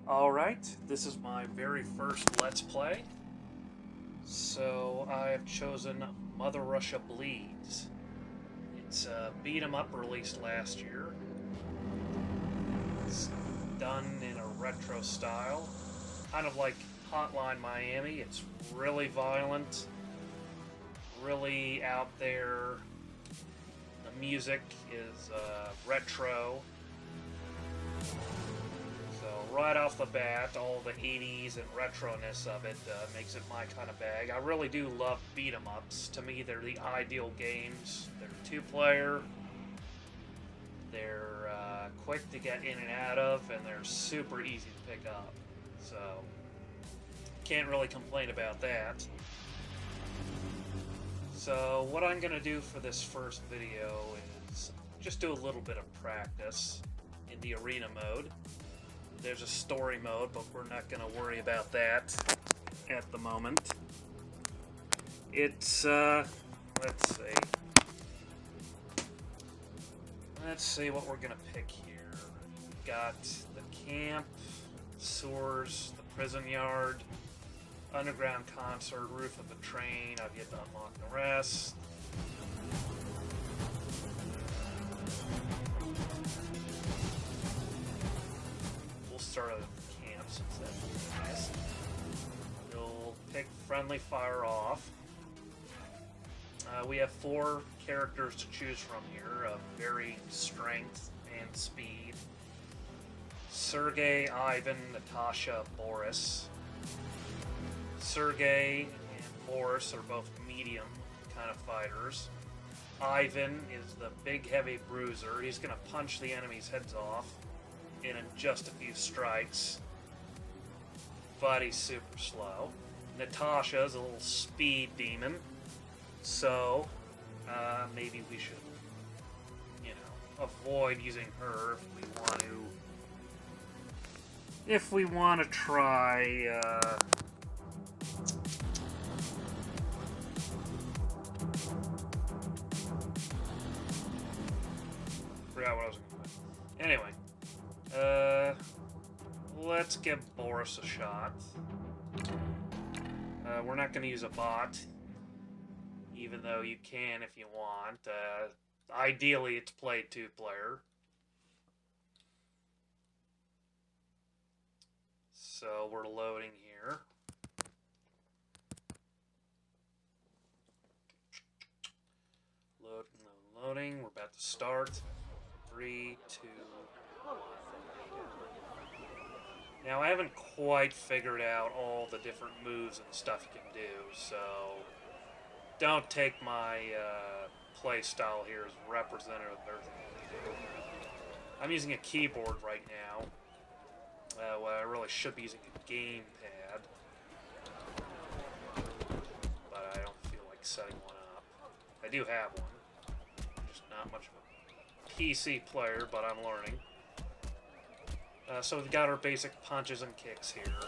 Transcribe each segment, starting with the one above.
Alright, this is my very first Let's Play. So I have chosen Mother Russia Bleeds. It's a beat 'em up released last year. It's done in a retro style, kind of like Hotline Miami. It's really violent, really out there. The music is retro. So right off the bat, all the 80s and retroness of it makes it my kind of bag. I really do love beat 'em ups. To me, they're the ideal games. They're two-player. They're quick to get in and out of, and they're super easy to pick up. So can't really complain about that. So what I'm going to do for this first video is just do a little bit of practice in the arena mode. There's a story mode, but we're not going to worry about that at the moment. It's, let's see what we're going to pick here. We've got the camp, sewers, the prison yard, underground concert, roof of a train. I've yet to unlock the rest. We'll start at the camp since that's the best. You'll pick friendly fire off. We have 4 characters to choose from here of varying strength and speed. Sergey, Ivan, Natasha, Boris. Sergey and Boris are both medium kind of fighters. Ivan is the big heavy bruiser. He's going to punch the enemy's heads off in just a few strikes, but he's super slow. Natasha is a little speed demon, so maybe we should, avoid using her if we want to try. Forgot what I was going to say. Anyway, let's give Boris a shot. We're not going to use a bot, even though you can if you want. Ideally, it's played 2-player. So we're loading here. Loading. We're about to start. 3, 2, 1. Now, I haven't quite figured out all the different moves and stuff you can do, so don't take my play style here as representative of everything you do. I'm using a keyboard right now. Well, I really should be using a gamepad, but I don't feel like setting one up. I do have one. I'm just not much of a PC player, but I'm learning. So we've got our basic punches and kicks here.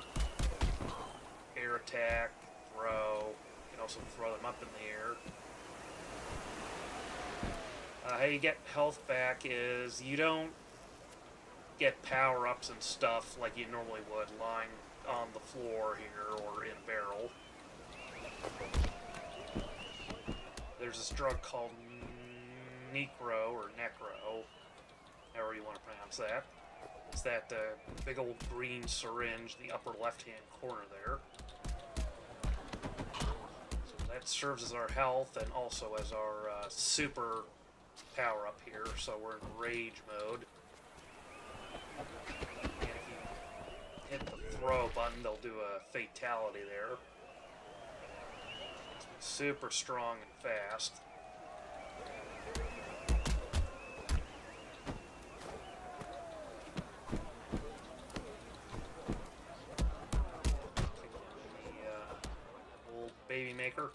Air attack, throw. You can also throw them up in the air. How you get health back is you don't get power-ups and stuff like you normally would lying on the floor here or in a barrel. There's this drug called Necro, however you want to pronounce that. It's that big old green syringe, the upper left-hand corner there. So that serves as our health and also as our super power-up here, so we're in rage mode. And if you hit the throw button, they'll do a fatality there. It's super strong and fast. Baby maker.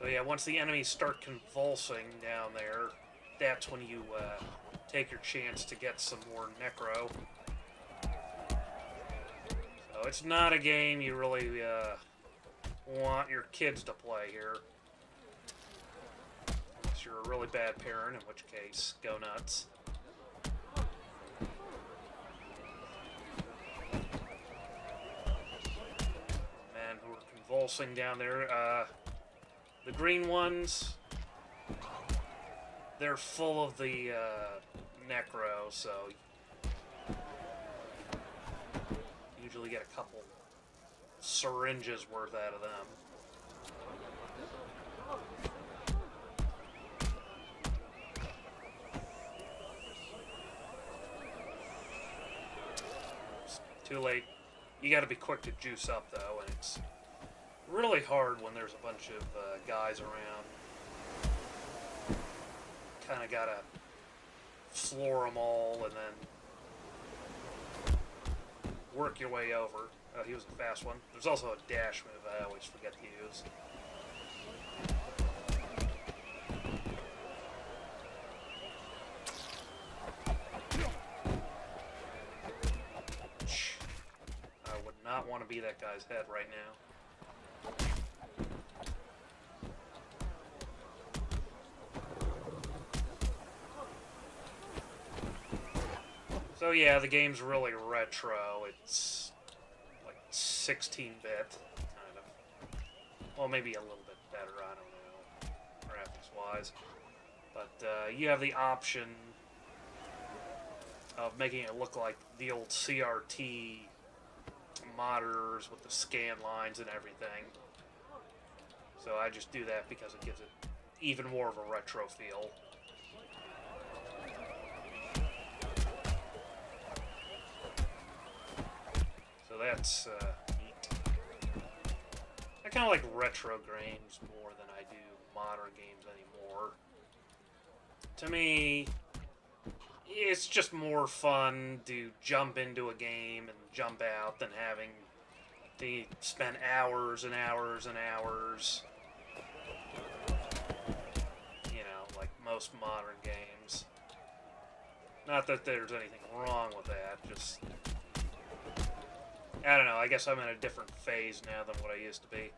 So yeah, once the enemies start convulsing down there, that's when you take your chance to get some more necro. So it's not a game you really want your kids to play here. Unless you're a really bad parent, in which case, go nuts. convulsing down there. The green ones, they're full of the necro, so usually get a couple syringes worth out of them. Too late. You got to be quick to juice up, though, and it's really hard when there's a bunch of guys around. Kind of got to floor them all and then work your way over. Oh, he was a fast one. There's also a dash move I always forget to use. I would not want to be that guy's head right now. So yeah, the game's really retro. It's like 16-bit, kind of. Well, maybe a little bit better, I don't know, graphics-wise. But you have the option of making it look like the old CRT monitors with the scan lines and everything. So I just do that because it gives it even more of a retro feel. So that's neat. I kind of like retro games more than I do modern games anymore. To me, it's just more fun to jump into a game and jump out than having to spend hours and hours and hours, you know, like most modern games. Not that there's anything wrong with that, just, I don't know, I guess I'm in a different phase now than what I used to be.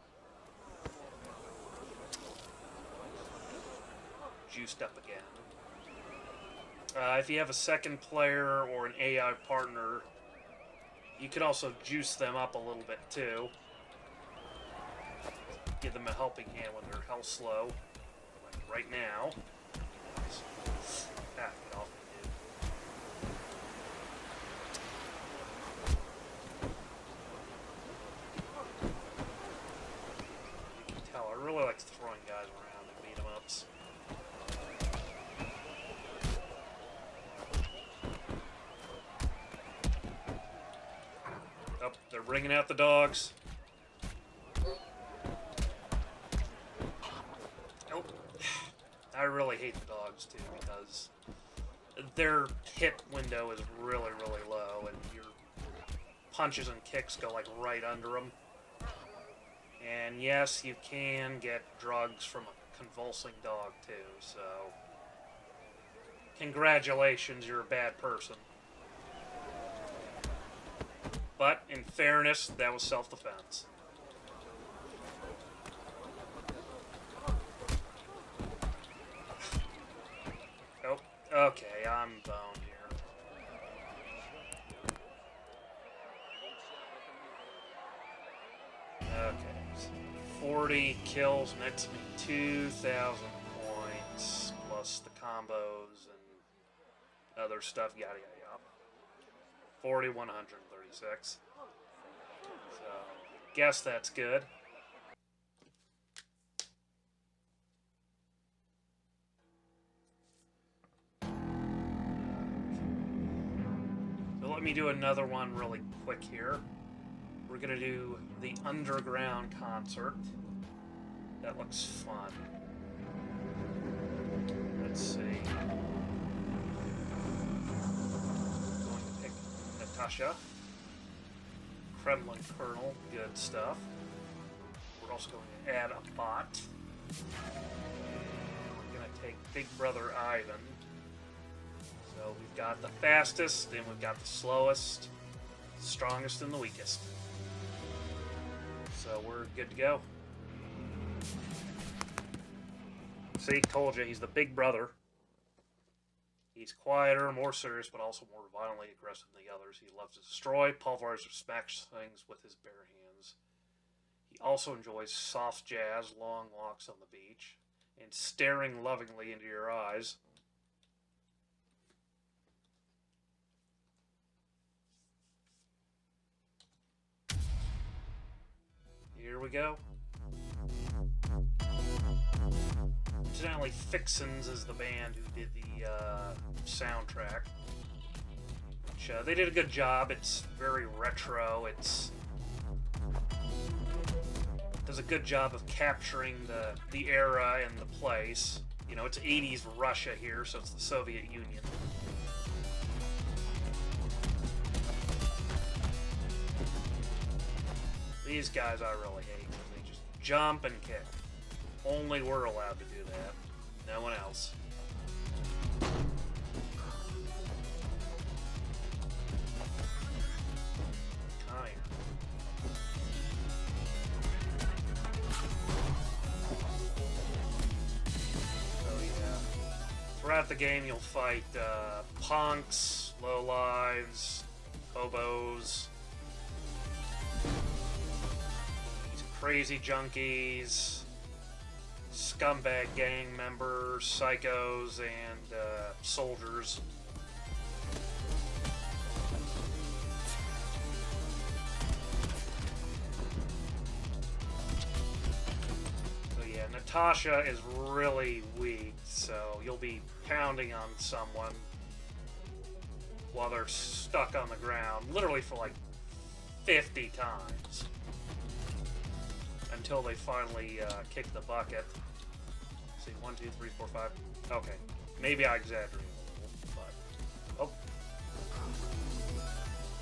Juiced up again. If you have a second player or an AI partner, you could also juice them up a little bit too. Give them a helping hand when they're health slow, like right now. Ah, get off me, dude. You can tell, I really like throwing guys around and beat 'em ups. Oh, they're bringing out the dogs. Nope. I really hate the dogs too because their hit window is really, really low, and your punches and kicks go like right under them. And yes, you can get drugs from a convulsing dog too, so congratulations, you're a bad person. But, in fairness, that was self-defense. Oh, okay, I'm boned here. Okay, so 40 kills nets me 2,000 points, plus the combos and other stuff, yada yada yada. 4,136. So, guess that's good. So let me do another one really quick here. We're gonna do the underground concert. That looks fun. Let's see. Natasha, Kremlin Colonel, good stuff. We're also going to add a bot. And we're going to take Big Brother Ivan. So we've got the fastest, then we've got the slowest, strongest, and the weakest. So we're good to go. See, told you, he's the Big Brother. He's quieter, more serious, but also more violently aggressive than the others. He loves to destroy, pulverize, or smash things with his bare hands. He also enjoys soft jazz, long walks on the beach, and staring lovingly into your eyes. Here we go. Incidentally, Fixins is the band who did the soundtrack. Which, they did a good job. It's very retro. It does a good job of capturing the era and the place. You know, it's 80s Russia here, so it's the Soviet Union. These guys I really hate because they just jump and kick. Only we're allowed to do that. No one else. Come here. Oh yeah. Throughout the game you'll fight punks, lowlives, hobos, crazy junkies, scumbag gang members, psychos, and soldiers. So yeah, Natasha is really weak, so you'll be pounding on someone while they're stuck on the ground, literally for like 50 times. Until they finally kick the bucket. Let's see, 1, 2, 3, 4, 5. Okay, maybe I exaggerated a little,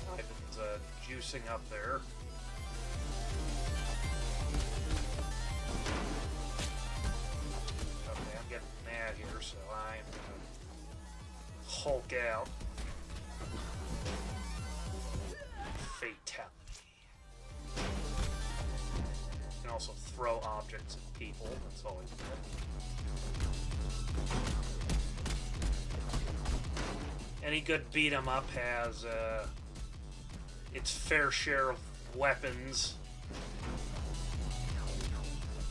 but Ivan's juicing up there. Okay, I'm getting mad here, so I am gonna Hulk out. Fatality. You can also throw objects at people. That's always good. Any good beat 'em up has its fair share of weapons.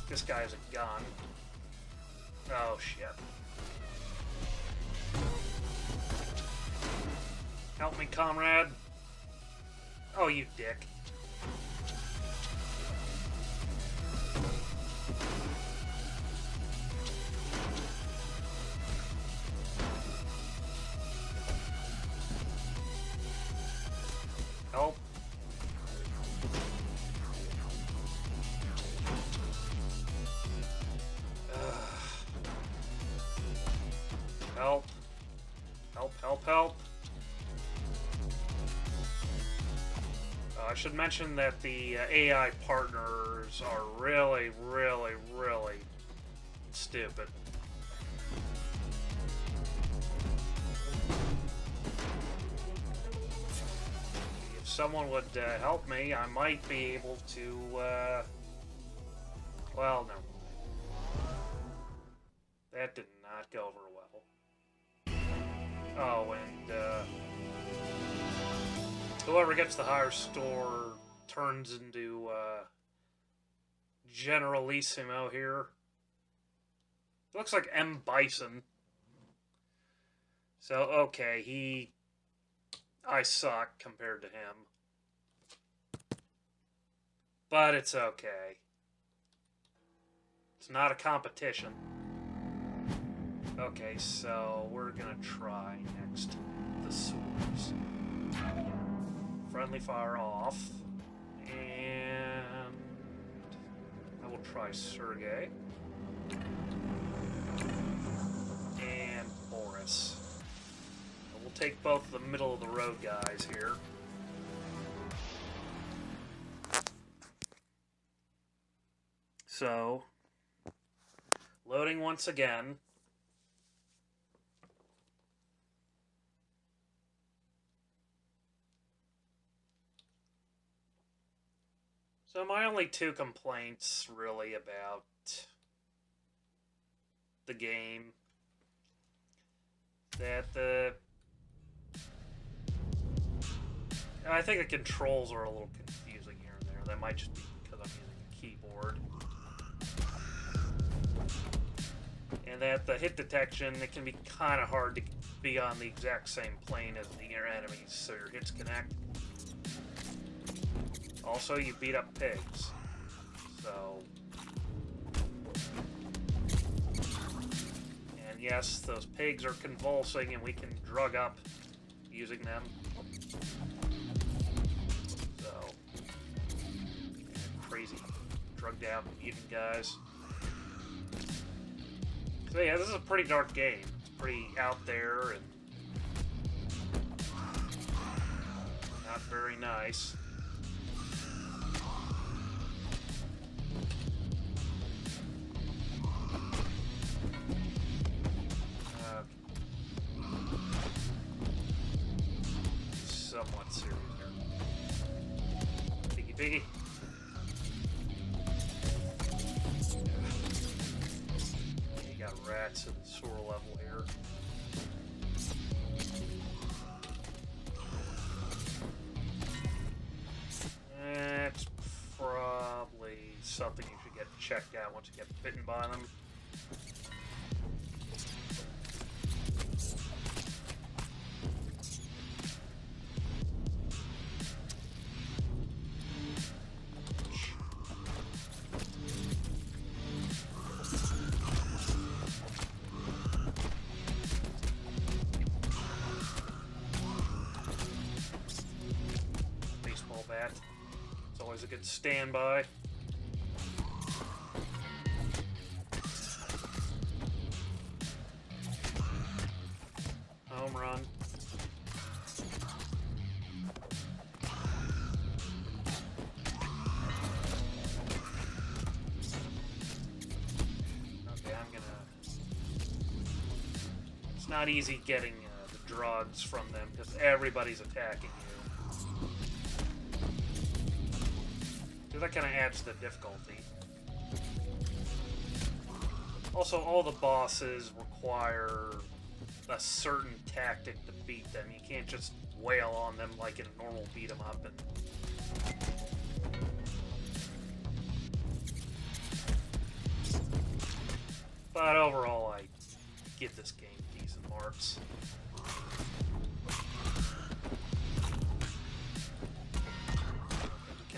This guy has a gun. Oh shit. Help me, comrade. Oh, you dick. Help. Help. Help, help, help. I should mention that the AI partners are really, really, really stupid. If someone would help me, I might be able to, well, no. That did not go over well. Oh, and, whoever gets the higher score turns into Generalissimo here. Looks like M. Bison. So, okay, I suck compared to him. But it's okay. It's not a competition. Okay, so we're gonna try next the swords. Friendly fire off, and I will try Sergey and Boris. And we'll take both the middle of the road guys here. So, loading once again. So my only two complaints really about the game, that I think the controls are a little confusing here and there. That might just be because I'm using a board. And that the hit detection, it can be kind of hard to be on the exact same plane as the enemies, so your hits connect. Also, you beat up pigs. So... And yes, those pigs are convulsing and we can drug up using them. So... Crazy drugged out mutant guys. So yeah, this is a pretty dark game. It's pretty out there and not very nice. Somewhat serious here. Piggy piggy. Rats at the sewer level here. That's probably something you should get checked out once you get bitten by them. It's always a good standby. Home run. Okay, I'm gonna... It's not easy getting the drugs from them because everybody's attacking you. That kind of adds to the difficulty. Also, all the bosses require a certain tactic to beat them. You can't just wail on them like in a normal beat 'em up. But overall, I give this game decent marks.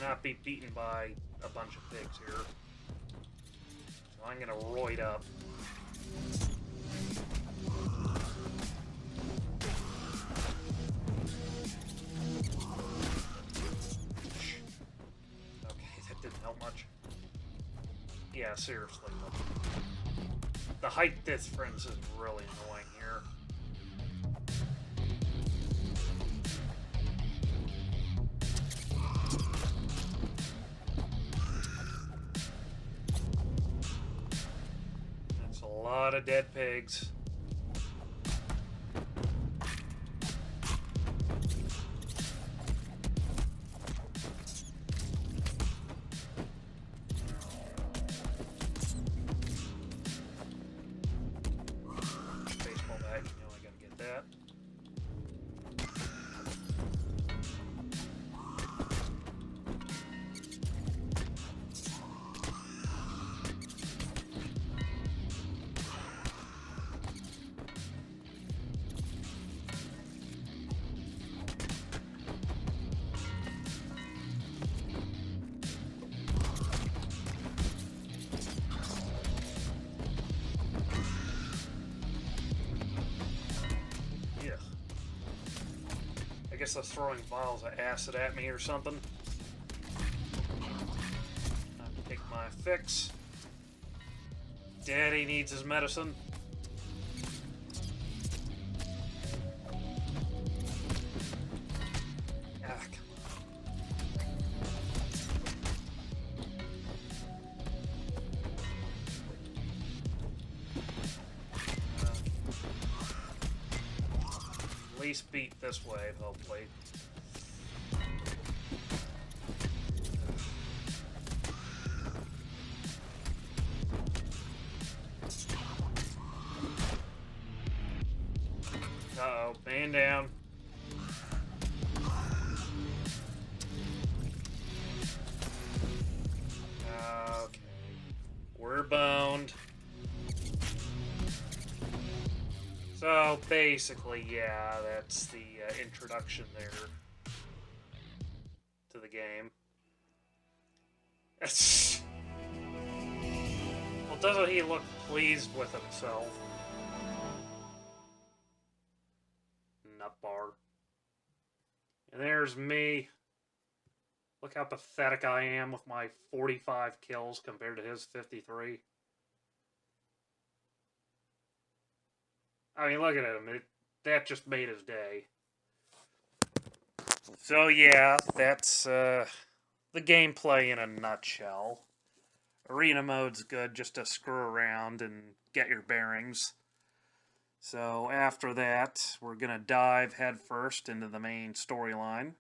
Not be beaten by a bunch of pigs here. So I'm gonna roid up. Okay, that didn't help much. Yeah, seriously. The height difference is really annoying here. A lot of dead pigs. Baseball bat, you know I gotta get that. I guess they're throwing vials of acid at me or something. I have to take my fix. Daddy needs his medicine. Ah, come on. At least beat this wave, hopefully. Uh-oh, man down. So basically, yeah, that's the introduction there to the game. Well, doesn't he look pleased with himself? Nut bar. And there's me. Look how pathetic I am with my 45 kills compared to his 53. I mean, look at him. That just made his day. So yeah, that's the gameplay in a nutshell. Arena mode's good just to screw around and get your bearings. So after that, we're going to dive headfirst into the main storyline.